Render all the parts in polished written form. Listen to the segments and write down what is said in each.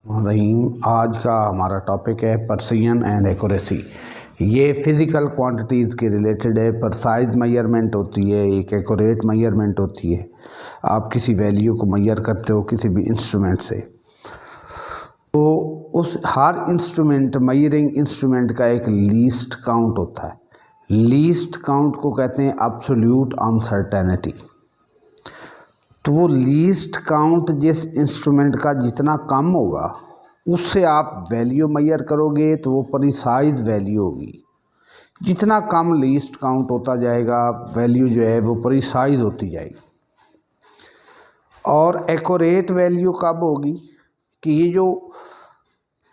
रहीम। आज का हमारा टॉपिक है प्रिसिजन एंड एक्यूरेसी। ये फिज़िकल क्वांटिटीज़ के रिलेटेड है। प्रिसाइज मेजरमेंट होती है, एक एक्यूरेट मेजरमेंट होती है। आप किसी वैल्यू को मेजर करते हो किसी भी इंस्ट्रूमेंट से, तो उस हर इंस्ट्रूमेंट मेजरिंग इंस्ट्रूमेंट का एक लीस्ट काउंट होता है। लीस्ट काउंट को कहते हैं एब्सोल्यूट अनसर्टेनिटी। तो वो लीस्ट काउंट जिस इंस्ट्रूमेंट का जितना कम होगा उससे आप वैल्यू मेजर करोगे तो वो प्रिसाइज वैल्यू होगी। जितना कम लीस्ट काउंट होता जाएगा वैल्यू जो है वो प्रिसाइज होती जाएगी। और एक्यूरेट वैल्यू कब होगी कि ये जो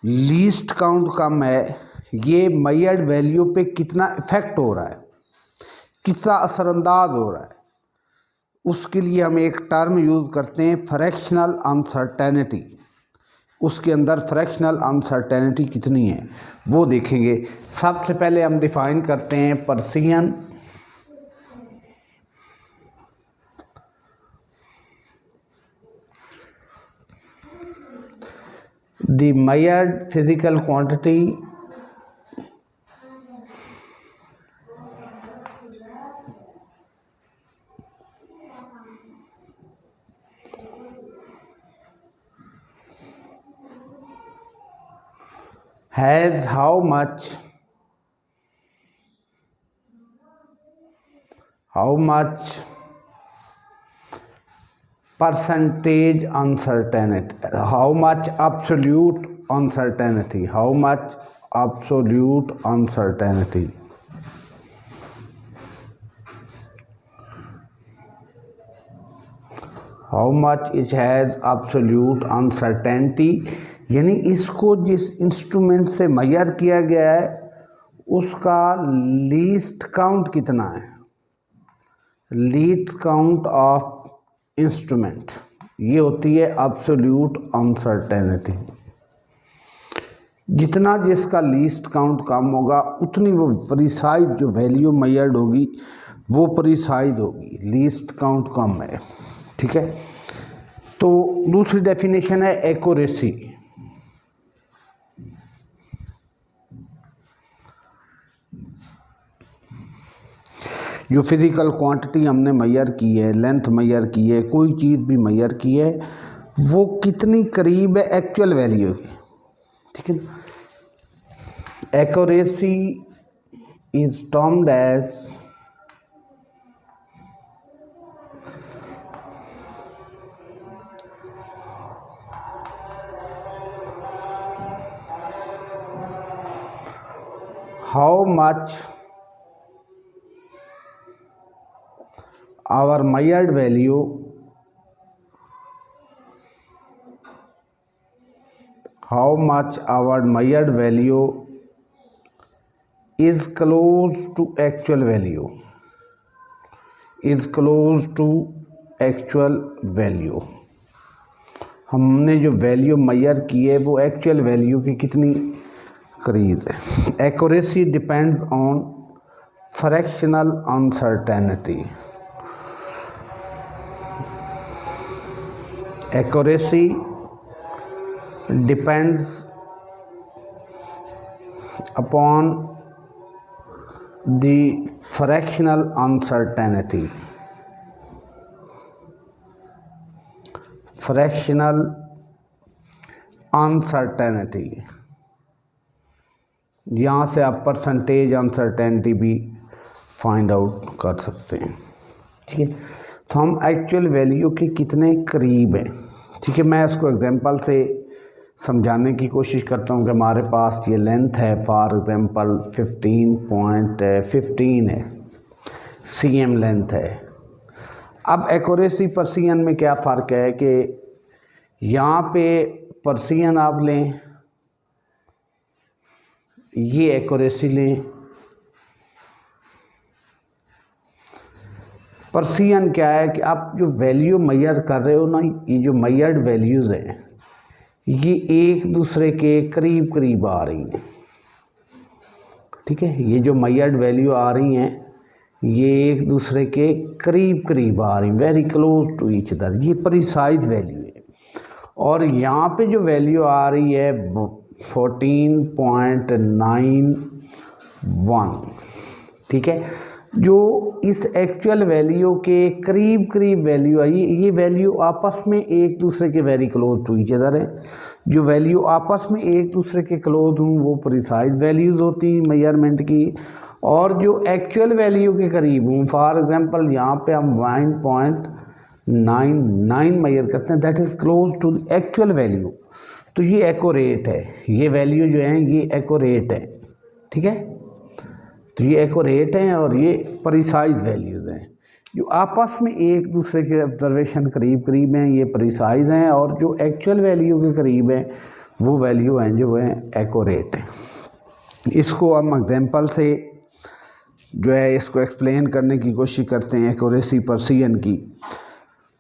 लीस्ट काउंट कम है ये मेजर्ड वैल्यू पे कितना इफ़ेक्ट हो रहा है, कितना असरअंदाज हो रहा है, उसके लिए हम एक टर्म यूज़ करते हैं फ्रैक्शनल अनसर्टेनिटी। उसके अंदर फ्रैक्शनल अनसर्टेनिटी कितनी है वो देखेंगे। सबसे पहले हम डिफाइन करते हैं precision. The measured physical quantity has how much percentage uncertainty, how much absolute uncertainty, how much absolute uncertainty, how much it has absolute uncertainty। यानी इसको जिस इंस्ट्रूमेंट से मेजर किया गया है उसका लीस्ट काउंट कितना है। लीस्ट काउंट ऑफ इंस्ट्रूमेंट ये होती है एब्सोल्यूट अनसर्टेनिटी। जितना जिसका लीस्ट काउंट कम होगा उतनी वो प्रिसाइज जो वैल्यू मेजर्ड होगी वो प्रिसाइज होगी। लीस्ट काउंट कम है, ठीक है। तो दूसरी डेफिनेशन है एक्यूरेसी। जो फिज़िकल क्वांटिटी हमने मेजर की है, लेंथ मेजर की है, कोई चीज़ भी मेजर की है, वो कितनी करीब है एक्चुअल वैल्यू के, ठीक है। Accuracy is termed as how much our measured value is close to actual value, हमने जो वैल्यू मेजर की है वो एक्चुअल वैल्यू की कितनी करीब है। Accuracy depends on fractional uncertainty. Accuracy depends upon the fractional uncertainty. Fractional uncertainty, यहाँ से आप परसेंटेज अनसर्टेनिटी भी फाइंड आउट कर सकते हैं, ठीक है। तो हम एक्चुअल वैल्यू के कितने करीब हैं, ठीक है। मैं इसको एग्जांपल से समझाने की कोशिश करता हूँ कि हमारे पास ये लेंथ है, फॉर एग्जांपल 15.15 है, cm लेंथ है। अब एक्यूरेसी प्रिसिजन में क्या फ़र्क है कि यहाँ पे प्रिसिजन आप लें, ये एक्यूरेसी लें। प्रिसिजन क्या है कि आप जो वैल्यू मेजर कर रहे हो ना, ये जो मेजर्ड वैल्यूज़ हैं ये एक दूसरे के करीब करीब आ रही हैं, ठीक है। ये जो मेजर्ड वैल्यू आ रही हैं ये एक दूसरे के करीब करीब आ रही हैं, very close to each other. ये प्रिसाइज वैल्यू है। और यहाँ पे जो वैल्यू आ रही है 14.91, ठीक है, जो इस एक्चुअल वैल्यू के करीब करीब वैल्यू आई, ये वैल्यू आपस में एक दूसरे के very close to each other है। जो वैल्यू आपस में एक दूसरे के क्लोज हूँ वो प्रिसाइज वैल्यूज़ होती हैं मेजरमेंट की, और जो एक्चुअल वैल्यू के करीब हूँ, फॉर एग्जांपल यहाँ पे हम 9.99 मेजर करते हैं, that is close to the actual value, तो ये एक्यूरेट है, ये वैल्यू जो है ये एक्यूरेट है, ठीक है, तो ये एक्यूरेट हैं और ये प्रिसाइज वैल्यूज़ हैं। जो आपस में एक दूसरे के ऑब्जर्वेशन करीब करीब हैं ये प्रिसाइज हैं, और जो एक्चुअल वैल्यू के करीब हैं वो वैल्यू हैं जो है एक्यूरेट हैं। इसको हम एग्जांपल से जो है इसको एक्सप्लेन करने की कोशिश करते हैं, एक्यूरेसी प्रिसिजन की।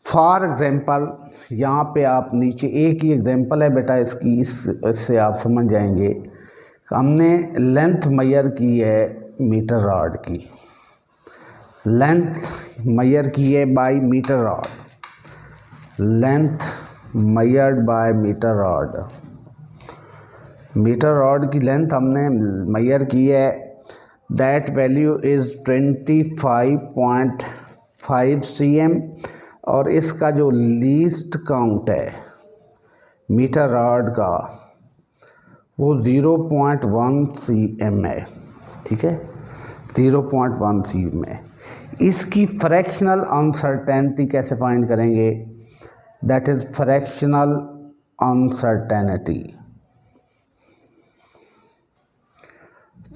फॉर एग्जांपल यहाँ पे आप नीचे एक ही एग्जांपल है बेटा इसकी, इससे आप समझ जाएंगे। हमने लेंथ मेजर की है मीटर रॉड की, लेंथ मेजर की है by metre rod, length measured by metre rod, metre rod की लेंथ हमने मेजर की है, दैट वैल्यू इज़ 25.5 cm, और इसका जो लीस्ट काउंट है मीटर रॉड का वो 0.1 cm है, ठीक है, 0.1 cm है। इसकी फ्रैक्शनल अनसर्टेनिटी कैसे फाइंड करेंगे, that is fractional uncertainty,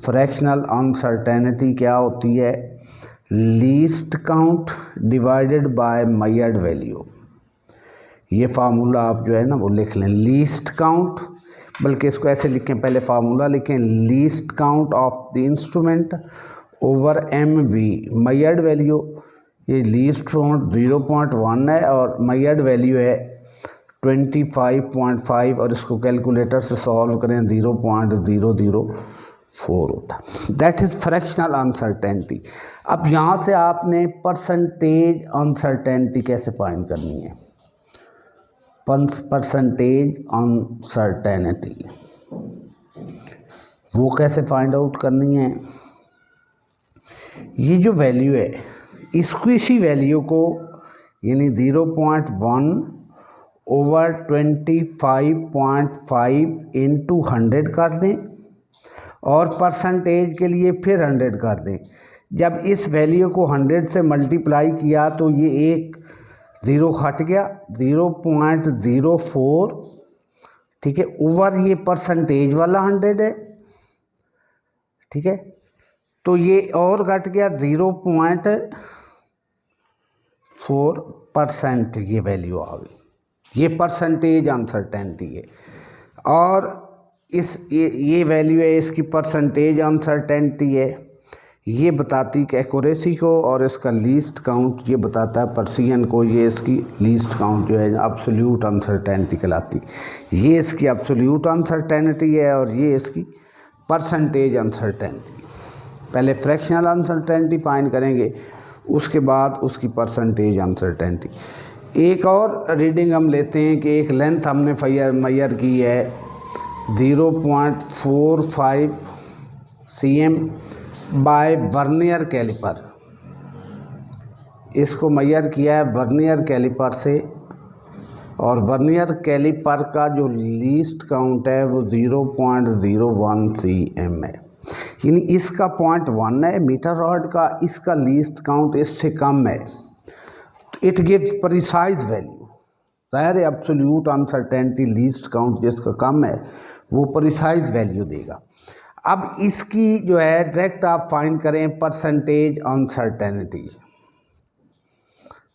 fractional uncertainty क्या होती है, least count divided by measured value. ये फार्मूला आप जो है ना वो लिख लें, लीस्ट काउंट, बल्कि इसको ऐसे लिखें, पहले फार्मूला लिखें, least count of the instrument over MV, measured value, ये लीस्ट काउंट 0.1 है और मेजर्ड वैल्यू है 25.5, और इसको कैलकुलेटर से सॉल्व करें 0.004 होता, दैट इज़ फ्रैक्शनल अनसर्टेनिटी। अब यहाँ से आपने परसेंटेज अनसर्टेनिटी कैसे फाइंड करनी है, परसेंटेज अनसर्टेनिटी वो कैसे फाइंड आउट करनी है। ये जो वैल्यू है इसको, इसी वैल्यू को यानी 0.1 ओवर 25.5 इंटू 100 कर दें, और परसेंटेज के लिए फिर 100 कर दें। जब इस वैल्यू को 100 से मल्टीप्लाई किया तो ये एक ज़ीरो हट गया, 0.04, ठीक है, ओवर ये परसेंटेज वाला 100 है, ठीक है, तो ये और घट गया 0.4%, ये वैल्यू आ गई, ये परसेंटेज अनसर्टेनिटी है। और ये वैल्यू है इसकी परसेंटेज अनसर्टेनिटी है, ये बताती कि एक्यूरेसी को, और इसका लीस्ट काउंट ये बताता है प्रिसिजन को, ये इसकी लीस्ट काउंट जो है एब्सोल्यूट अनसर्टेनिटी कहलाती, ये इसकी एब्सोल्यूट अनसर्टेनिटी है और ये इसकी परसेंटेज अनसर्टेनिटी। पहले फ्रैक्शनल अनसर्टेनिटी फाइंड करेंगे, उसके बाद उसकी परसेंटेज अनसर्टेनिटी। एक और रीडिंग हम लेते हैं कि एक लेंथ हमने मेजर की है 0.45 cm बाय वर्नियर कैलिपर, इसको मेजर किया है वर्नियर कैलिपर से, और वर्नियर कैलिपर का जो लीस्ट काउंट है वो 0.01 cm है, यानी इसका 0.1 है, मीटर रॉड का इसका लीस्ट काउंट इससे कम है, तो इट गिव्स प्रिसाइज वैल्यू। ज़ाहिर है एब्सोल्यूट अनसर्टेनिटी लीस्ट काउंट जिसका कम है वो प्रिसाइज वैल्यू देगा। अब इसकी जो है डायरेक्ट आप फाइंड करें परसेंटेज अनसर्टेनिटी,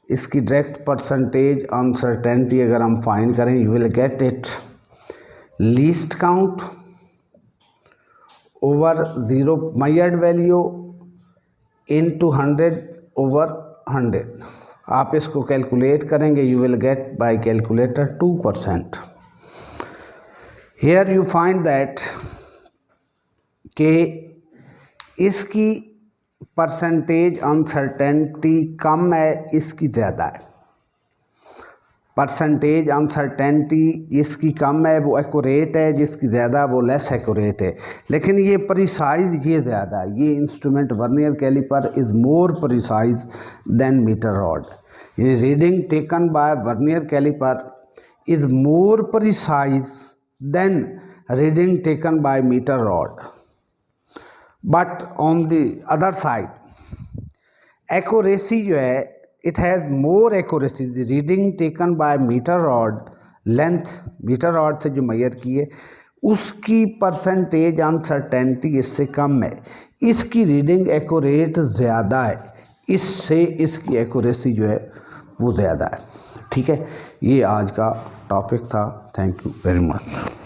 इसकी डायरेक्ट परसेंटेज अनसर्टेनिटी अगर हम फाइंड करें, you will get it least count over 0 measured value into 100 over 100। आप इसको कैलकुलेट करेंगे, you will get by calculator 2%। Here you find that कि इसकी परसेंटेज अनसर्टेनिटी कम है, इसकी ज़्यादा है। परसेंटेज अनसर्टेनिटी इसकी कम है वो एक्यूरेट है, जिसकी ज़्यादा वो लेस एक्यूरेट है। लेकिन ये प्रिसाइज ये ज़्यादा है, ये instrument vernier calliper is more precise than metre rod. ये reading taken by vernier calliper is more precise than reading taken by metre rod. But on the other side accuracy जो है, it has more accuracy, the reading taken by meter rod length, metre rod से जो major की है उसकी percentage uncertainty इससे कम है, इसकी रीडिंग एक्यूरेट ज़्यादा है, इससे इसकी एक्यूरेसी जो है वो ज़्यादा है। ठीक है, ये आज का टॉपिक था। Thank you very much.